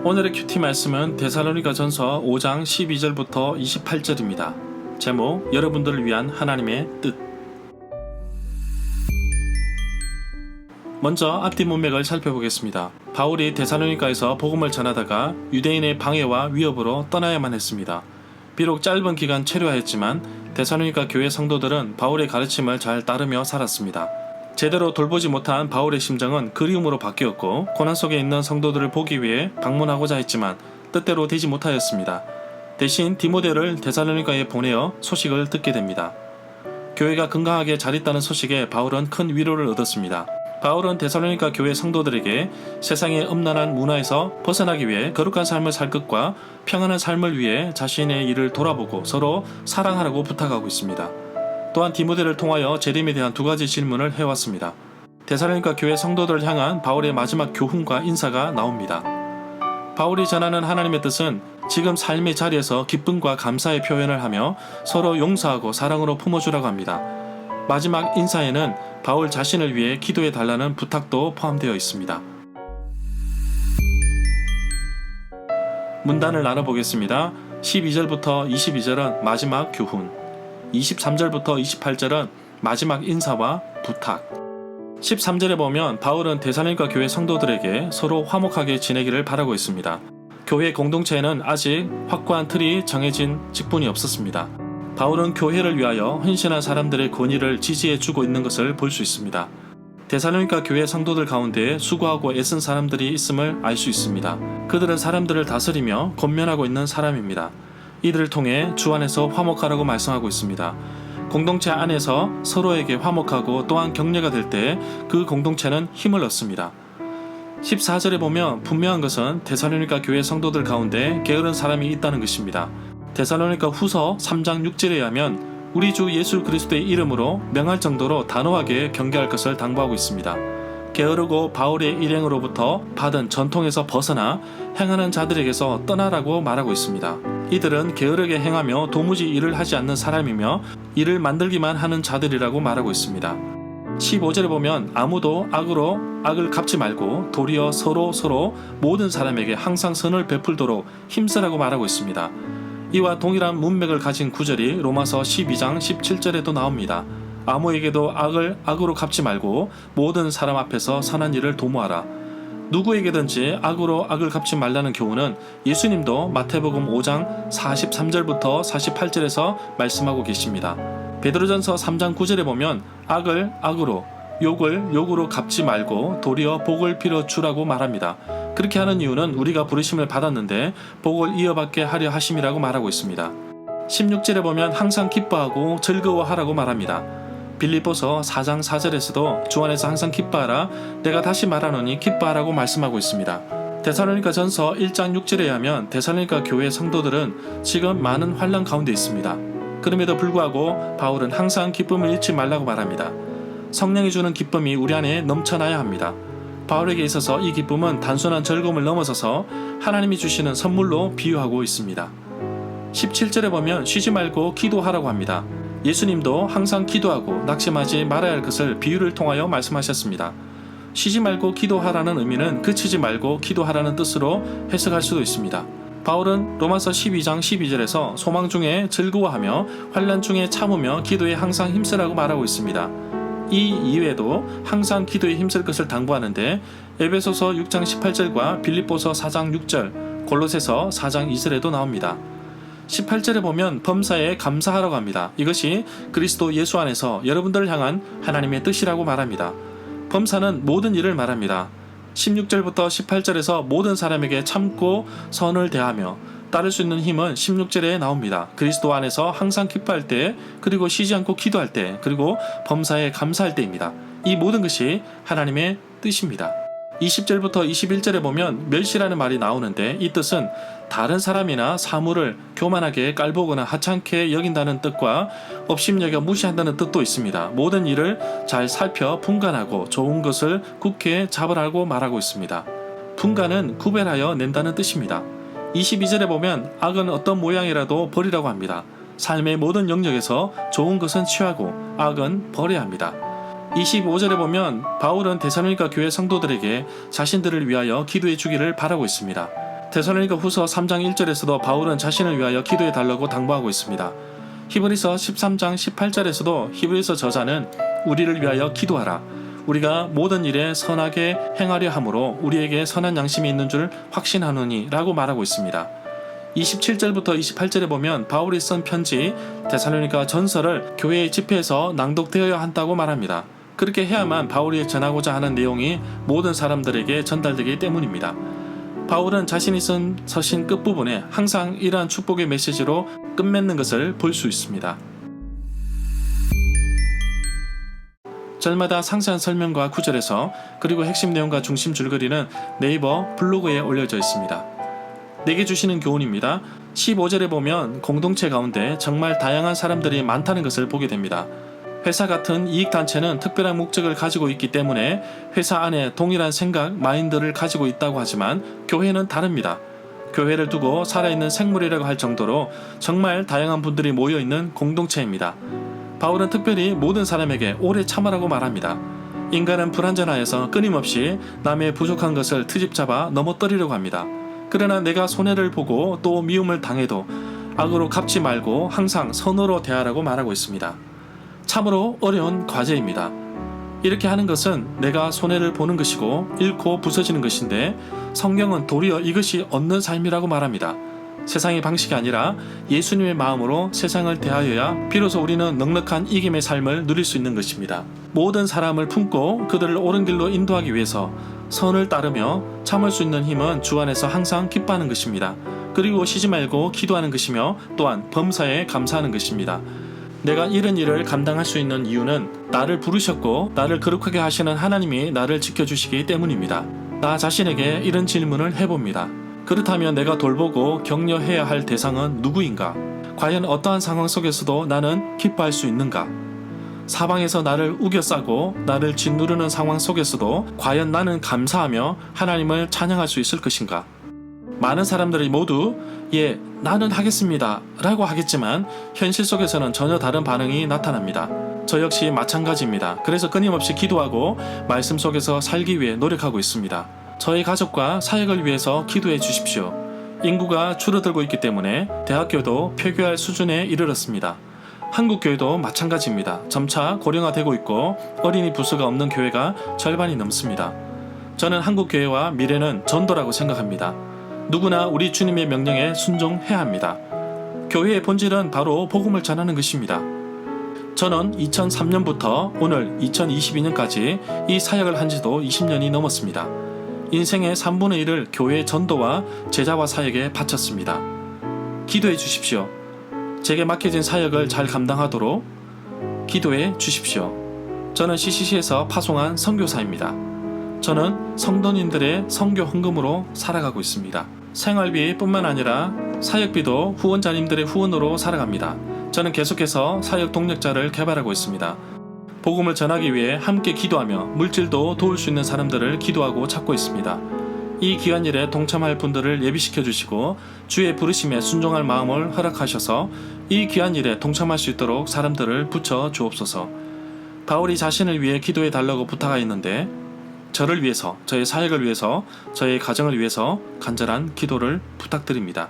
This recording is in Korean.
오늘의 큐티 말씀은 데살로니가전서 5장 12절부터 28절입니다. 제목, 여러분들을 위한 하나님의 뜻. 먼저 앞뒤 문맥을 살펴보겠습니다. 바울이 데살로니가에서 복음을 전하다가 유대인의 방해와 위협으로 떠나야만 했습니다. 비록 짧은 기간 체류하였지만 데살로니가 교회 성도들은 바울의 가르침을 잘 따르며 살았습니다. 제대로 돌보지 못한 바울의 심정은 그리움으로 바뀌었고, 고난 속에 있는 성도들을 보기 위해 방문하고자 했지만 뜻대로 되지 못하였습니다. 대신 디모데를 데살로니가에 보내어 소식을 듣게 됩니다. 교회가 건강하게 잘 있다는 소식에 바울은 큰 위로를 얻었습니다. 바울은 데살로니가 교회 성도들에게 세상의 음란한 문화에서 벗어나기 위해 거룩한 삶을 살 것과 평안한 삶을 위해 자신의 일을 돌아보고 서로 사랑하라고 부탁하고 있습니다. 또한 디모데를 통하여 재림에 대한 두 가지 질문을 해왔습니다. 데살로니가 교회 성도들을 향한 바울의 마지막 교훈과 인사가 나옵니다. 바울이 전하는 하나님의 뜻은 지금 삶의 자리에서 기쁨과 감사의 표현을 하며 서로 용서하고 사랑으로 품어주라고 합니다. 마지막 인사에는 바울 자신을 위해 기도해 달라는 부탁도 포함되어 있습니다. 문단을 나눠보겠습니다. 12절부터 22절은 마지막 교훈, 23절부터 28절은 마지막 인사와 부탁. 13절에 보면 바울은 데살로니가 교회 성도들에게 서로 화목하게 지내기를 바라고 있습니다. 교회 공동체에는 아직 확고한 틀이 정해진 직분이 없었습니다. 바울은 교회를 위하여 헌신한 사람들의 권위를 지지해주고 있는 것을 볼 수 있습니다. 데살로니가 교회 성도들 가운데 수고하고 애쓴 사람들이 있음을 알 수 있습니다. 그들은 사람들을 다스리며 권면하고 있는 사람입니다. 이들을 통해 주 안에서 화목하라고 말씀하고 있습니다. 공동체 안에서 서로에게 화목하고 또한 격려가 될 때 그 공동체는 힘을 얻습니다. 14절에 보면 분명한 것은 데살로니가 교회 성도들 가운데 게으른 사람이 있다는 것입니다. 데살로니가 후서 3장 6절에 의하면 우리 주 예수 그리스도의 이름으로 명할 정도로 단호하게 경계할 것을 당부하고 있습니다. 게으르고 바울의 일행으로부터 받은 전통에서 벗어나 행하는 자들에게서 떠나라고 말하고 있습니다. 이들은 게으르게 행하며 도무지 일을 하지 않는 사람이며 일을 만들기만 하는 자들이라고 말하고 있습니다. 15절에 보면 아무도 악으로 악을 갚지 말고 도리어 서로 모든 사람에게 항상 선을 베풀도록 힘쓰라고 말하고 있습니다. 이와 동일한 문맥을 가진 구절이 로마서 12장 17절에도 나옵니다. 아무에게도 악을 악으로 갚지 말고 모든 사람 앞에서 선한 일을 도모하라. 누구에게든지 악으로 악을 갚지 말라는 교훈은 예수님도 마태복음 5장 43절부터 48절에서 말씀하고 계십니다. 베드로전서 3장 9절에 보면 악을 악으로, 욕을 욕으로 갚지 말고 도리어 복을 빌어주라고 말합니다. 그렇게 하는 이유는 우리가 부르심을 받았는데 복을 이어받게 하려 하심이라고 말하고 있습니다. 16절에 보면 항상 기뻐하고 즐거워하라고 말합니다. 빌립보서 4장 4절에서도 주 안에서 항상 기뻐하라, 내가 다시 말하노니 기뻐하라고 말씀하고 있습니다. 데살로니가 전서 1장 6절에 의하면 데살로니가 교회 성도들은 지금 많은 환난 가운데 있습니다. 그럼에도 불구하고 바울은 항상 기쁨을 잃지 말라고 말합니다. 성령이 주는 기쁨이 우리 안에 넘쳐나야 합니다. 바울에게 있어서 이 기쁨은 단순한 즐거움을 넘어서서 하나님이 주시는 선물로 비유하고 있습니다. 17절에 보면 쉬지 말고 기도하라고 합니다. 예수님도 항상 기도하고 낙심하지 말아야 할 것을 비유를 통하여 말씀하셨습니다. 쉬지 말고 기도하라는 의미는 그치지 말고 기도하라는 뜻으로 해석할 수도 있습니다. 바울은 로마서 12장 12절에서 소망 중에 즐거워하며 환난 중에 참으며 기도에 항상 힘쓰라고 말하고 있습니다. 이 이외에도 항상 기도에 힘쓸 것을 당부하는데 에베소서 6장 18절과 빌립보서 4장 6절, 골로새서 4장 2절에도 나옵니다. 18절에 보면 범사에 감사하라고 합니다. 이것이 그리스도 예수 안에서 여러분들을 향한 하나님의 뜻이라고 말합니다. 범사는 모든 일을 말합니다. 16절부터 18절에서 모든 사람에게 참고 선을 대하며 따를 수 있는 힘은 16절에 나옵니다. 그리스도 안에서 항상 기뻐할 때, 그리고 쉬지 않고 기도할 때, 그리고 범사에 감사할 때입니다. 이 모든 것이 하나님의 뜻입니다. 20절부터 21절에 보면 멸시라는 말이 나오는데 이 뜻은 다른 사람이나 사물을 교만하게 깔보거나 하찮게 여긴다는 뜻과 업심여겨 무시한다는 뜻도 있습니다. 모든 일을 잘 살펴 분간하고 좋은 것을 굳게 잡으라고 말하고 있습니다. 분간은 구별하여 낸다는 뜻입니다. 22절에 보면 악은 어떤 모양이라도 버리라고 합니다. 삶의 모든 영역에서 좋은 것은 취하고 악은 버려야 합니다. 25절에 보면 바울은 데살로니가 교회 성도들에게 자신들을 위하여 기도해 주기를 바라고 있습니다. 데살로니가 후서 3장 1절에서도 바울은 자신을 위하여 기도해 달라고 당부하고 있습니다. 히브리서 13장 18절에서도 히브리서 저자는 우리를 위하여 기도하라. 우리가 모든 일에 선하게 행하려 함으로 우리에게 선한 양심이 있는 줄 확신하노니 라고 말하고 있습니다. 27절부터 28절에 보면 바울이 쓴 편지 데살로니가 전서를 교회의 집회에서 낭독되어야 한다고 말합니다. 그렇게 해야만 바울이 전하고자 하는 내용이 모든 사람들에게 전달되기 때문입니다. 바울은 자신이 쓴 서신 끝부분에 항상 이러한 축복의 메시지로 끝맺는 것을 볼 수 있습니다. 절마다 상세한 설명과 구절에서 그리고 핵심 내용과 중심 줄거리는 네이버 블로그에 올려져 있습니다. 내게 주시는 교훈입니다. 15절에 보면 공동체 가운데 정말 다양한 사람들이 많다는 것을 보게 됩니다. 회사 같은 이익단체는 특별한 목적을 가지고 있기 때문에 회사 안에 동일한 생각, 마인드를 가지고 있다고 하지만 교회는 다릅니다. 교회를 두고 살아있는 생물이라고 할 정도로 정말 다양한 분들이 모여있는 공동체입니다. 바울은 특별히 모든 사람에게 오래 참으라고 말합니다. 인간은 불완전하여서 끊임없이 남의 부족한 것을 트집잡아 넘어뜨리려고 합니다. 그러나 내가 손해를 보고 또 미움을 당해도 악으로 갚지 말고 항상 선으로 대하라고 말하고 있습니다. 참으로 어려운 과제입니다. 이렇게 하는 것은 내가 손해를 보는 것이고 잃고 부서지는 것인데 성경은 도리어 이것이 얻는 삶이라고 말합니다. 세상의 방식이 아니라 예수님의 마음으로 세상을 대하여야 비로소 우리는 넉넉한 이김의 삶을 누릴 수 있는 것입니다. 모든 사람을 품고 그들을 옳은 길로 인도하기 위해서 선을 따르며 참을 수 있는 힘은 주 안에서 항상 기뻐하는 것입니다. 그리고 쉬지 말고 기도하는 것이며 또한 범사에 감사하는 것입니다. 내가 이런 일을 감당할 수 있는 이유는 나를 부르셨고 나를 거룩하게 하시는 하나님이 나를 지켜주시기 때문입니다. 나 자신에게 이런 질문을 해봅니다. 그렇다면 내가 돌보고 격려해야 할 대상은 누구인가? 과연 어떠한 상황 속에서도 나는 기뻐할 수 있는가? 사방에서 나를 우겨싸고 나를 짓누르는 상황 속에서도 과연 나는 감사하며 하나님을 찬양할 수 있을 것인가? 많은 사람들이 모두 예, 나는 하겠습니다 라고 하겠지만 현실 속에서는 전혀 다른 반응이 나타납니다. 저 역시 마찬가지입니다. 그래서 끊임없이 기도하고 말씀 속에서 살기 위해 노력하고 있습니다. 저희 가족과 사역을 위해서 기도해 주십시오. 인구가 줄어들고 있기 때문에 대학교도 폐교할 수준에 이르렀습니다. 한국교회도 마찬가지입니다. 점차 고령화되고 있고 어린이 부스가 없는 교회가 절반이 넘습니다. 저는 한국교회와 미래는 전도라고 생각합니다. 누구나 우리 주님의 명령에 순종해야 합니다. 교회의 본질은 바로 복음을 전하는 것입니다. 저는 2003년부터 오늘 2022년까지 이 사역을 한 지도 20년이 넘었습니다. 인생의 3분의 1을 교회 전도와 제자와 사역에 바쳤습니다. 기도해 주십시오. 제게 맡겨진 사역을 잘 감당하도록 기도해 주십시오. 저는 CCC에서 파송한 선교사입니다. 저는 성도님들의 선교 헌금으로 살아가고 있습니다. 생활비뿐만 아니라 사역비도 후원자님들의 후원으로 살아갑니다. 저는 계속해서 사역 동력자를 개발하고 있습니다. 복음을 전하기 위해 함께 기도하며 물질도 도울 수 있는 사람들을 기도하고 찾고 있습니다. 이 귀한일에 동참할 분들을 예비시켜 주시고 주의 부르심에 순종할 마음을 허락하셔서 이 귀한일에 동참할 수 있도록 사람들을 붙여 주옵소서. 바울이 자신을 위해 기도해 달라고 부탁하였는데 저를 위해서, 저의 사역을 위해서, 저의 가정을 위해서 간절한 기도를 부탁드립니다.